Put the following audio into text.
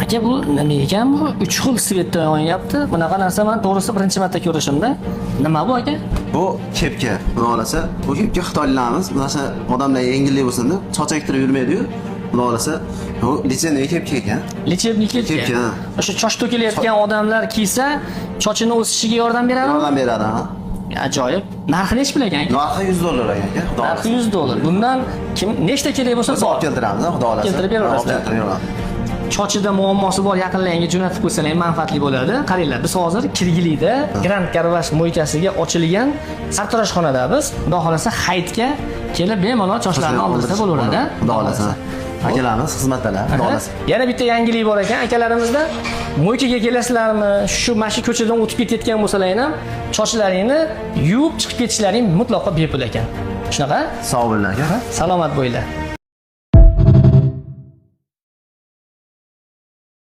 Aka bu nima ekan bu? 3 xil svetda yonyapti. Bunaqa narsa men to'g'risi birinchi marta ko'rishimda. Nima bu aka? Bu kepka, xudo xohlasa. Bu kepka xitoylarimiz, masalan, odamlar yengillik bo'lsin deb soch ektirib yurmaydi-yu. Xudo xohlasa, bu litsenniy kepka ekan. Lechebniy kepka. O'sha choch to'kilayotgan odamlar kiysa, sochining o'sishiga yordam beradimi? Yordam beradi, ha. Ajoyib. Narxi nech pul ekan? Narxi $100 ekan, xudo xohlasa. Narxi $100. Bundan kim nechta kerak bo'lsa Biz olib keltiramiz, xudo xohlasa. Keltirib beraverasizlar. Olib keltirib beramiz. Chochida muammosi bor yaqinlaringga jo'natib qo'ysalar manfaatli bo'ladi. Qaranglar, biz hozir Kirgilida Grand Garvaj mo'ykasiga ochilgan sartaroshxonada biz, xudo xolasa hayitga kelib bemalol chochlarni oldirsa bo'laveradi. Xudo xolasa. Akalarimiz xizmatdalar, xudo xolasa. Yana bitta yangilik bor ekan akalarimizda. Mo'ykaga kelasizlarmi? Mana shu ko'chadan o'tib ketayotgan bo'lsalaring ham sochlaringni yuvib chiqib ketishlaring mutlaqo bepul ekan. Shunaqa? Sog' bo'linglar aka. Salomat bo'linglar.